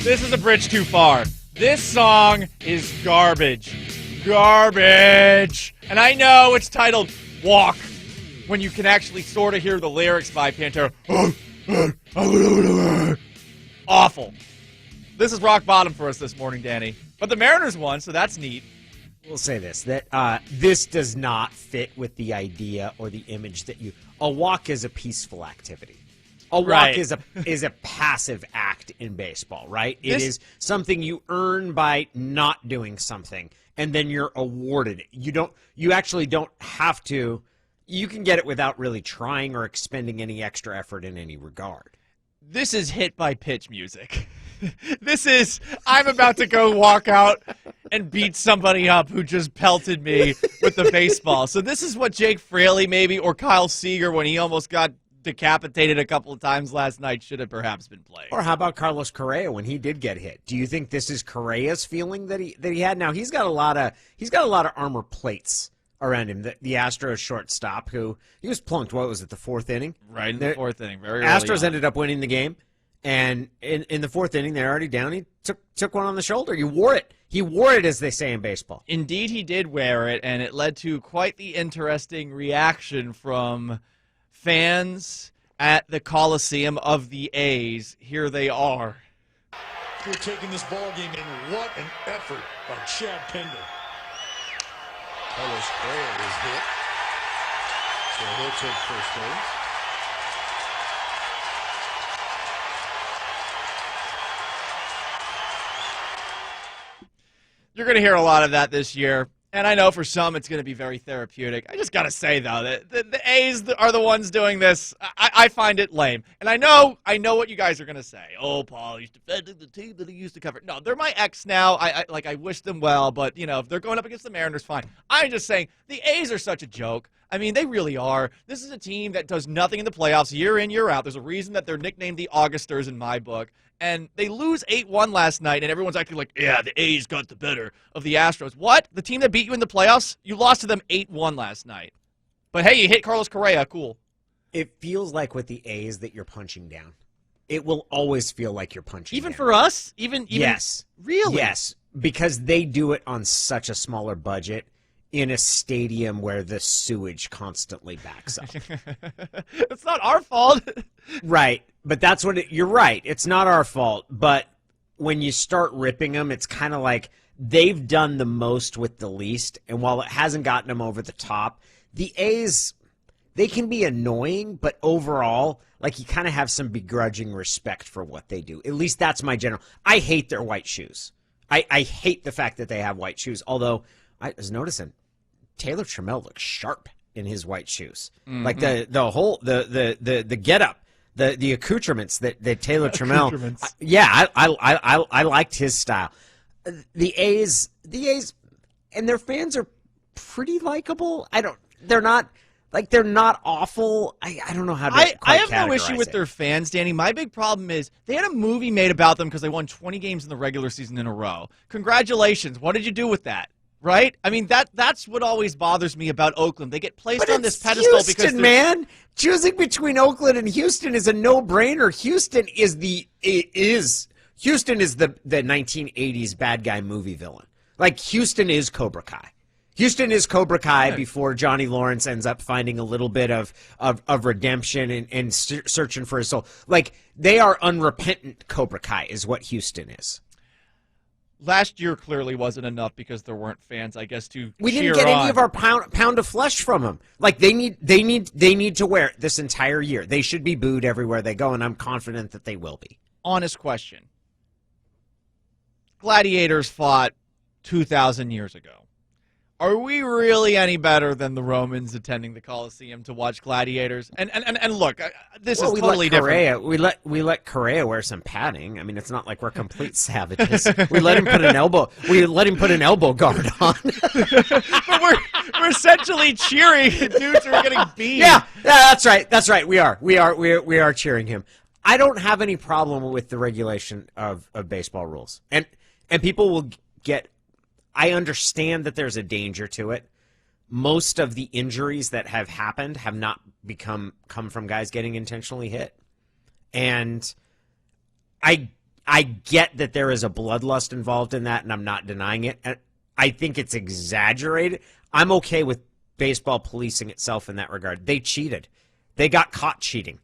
This is a bridge too far. This song is garbage. Garbage. And I know it's titled Walk, when you can actually sort of hear the lyrics by Pantera. Awful. This is rock bottom for us this morning, Danny. But the Mariners won, so that's neat. We'll say this, that this does not fit with the idea or the image that a walk is a peaceful activity. A walk is a passive act in baseball, right? It is something you earn by not doing something, and then you're awarded it. You actually don't have to. You can get it without really trying or expending any extra effort in any regard. This is hit by pitch music. This is, I'm about to go walk out and beat somebody up who just pelted me with the baseball. So this is what Jake Fraley maybe, or Kyle Seager when he almost got decapitated a couple of times last night, should have perhaps been played. Or how about Carlos Correa when he did get hit? Do you think this is Correa's feeling that he had? Now he's got a lot of armor plates around him. The Astros shortstop, who he was plunked. What was it? The fourth inning. Right in the fourth inning. Very early Astros on. ended up winning the game, and in the fourth inning they're already down. He took one on the shoulder. He wore it. He wore it, as they say in baseball. Indeed, he did wear it, and it led to quite the interesting reaction from fans at the Coliseum of the A's. Here they are. We're taking this ball game in. What an effort by Chad Pinder. Carlos Correa is hit, so he'll take first base. You're going to hear a lot of that this year, and I know for some it's going to be very therapeutic. I just got to say, though, that the A's are the ones doing this. I find it lame. And I know what you guys are going to say. Oh, Paul, he's defending the team that he used to cover. No, they're my ex now. I wish them well, but, if they're going up against the Mariners, fine. I'm just saying, the A's are such a joke. I mean, they really are. This is a team that does nothing in the playoffs year in, year out. There's a reason that they're nicknamed the Augusters in my book. And they lose 8-1 last night, and everyone's acting like, yeah, the A's got the better of the Astros. What? The team that beat you in the playoffs? You lost to them 8-1 last night. But, hey, you hit Carlos Correa. Cool. It feels like with the A's that you're punching down. It will always feel like you're punching Even down. for us? Even Yes. Really? Yes, because they do it on such a smaller budget in a stadium where the sewage constantly backs up. It's not our fault. Right, but that's what you're right. It's not our fault, but when you start ripping them, it's kind of like they've done the most with the least, and while it hasn't gotten them over the top, the A's, they can be annoying, but overall, like, you kind of have some begrudging respect for what they do. At least that's my general. I hate their white shoes. I hate the fact that they have white shoes, although I was noticing Taylor Trammell looks sharp in his white shoes. Mm-hmm. Like the whole the getup, the accoutrements that Taylor Trammell. I liked his style. The A's and their fans are pretty likable. They're not awful. I don't know how to I have no issue with it. their fans, Danny. My big problem is they had a movie made about them because they won 20 games in the regular season in a row. Congratulations. What did you do with that? Right? I mean, that's what always bothers me about Oakland. They get placed on this pedestal Houston, because man, choosing between Oakland and Houston is a no-brainer. Houston is the 1980s bad guy movie villain. Like, Houston is Cobra Kai. Houston is Cobra Kai before Johnny Lawrence ends up finding a little bit of redemption and searching for his soul. Like, they are unrepentant Cobra Kai is what Houston is. Last year clearly wasn't enough because there weren't fans, I guess, to We cheer didn't get on. any of our pound of flesh from them. Like, they need to wear it this entire year. They should be booed everywhere they go, and I'm confident that they will be. Honest question. Gladiators fought 2,000 years ago. Are we really any better than the Romans attending the Colosseum to watch gladiators? And look, this is totally different. We let Correa wear some padding. I mean, it's not like we're complete savages. We let him put an elbow guard on. But we're essentially cheering dudes who are getting beat. Yeah, that's right. That's right. We are cheering him. I don't have any problem with the regulation of baseball rules, and people will get. I understand that there's a danger to it. Most of the injuries that have happened have not come from guys getting intentionally hit. And I I get that there is a bloodlust involved in that, and I'm not denying it. And I think it's exaggerated. I'm okay with baseball policing itself in that regard. They cheated. They got caught cheating.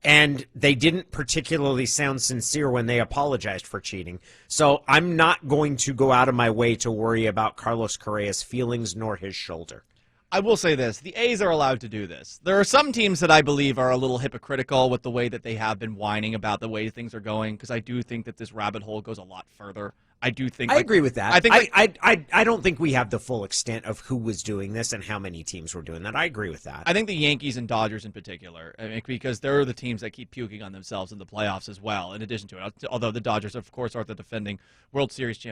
And they didn't particularly sound sincere when they apologized for cheating. So I'm not going to go out of my way to worry about Carlos Correa's feelings nor his shoulder. I will say this. The A's are allowed to do this. There are some teams that I believe are a little hypocritical with the way that they have been whining about the way things are going, because I do think that this rabbit hole goes a lot further. I do think. I agree with that. I think. I don't think we have the full extent of who was doing this and how many teams were doing that. I agree with that. I think the Yankees and Dodgers in particular, I mean, because they're the teams that keep puking on themselves in the playoffs as well, in addition to it. Although the Dodgers, of course, are the defending World Series champions.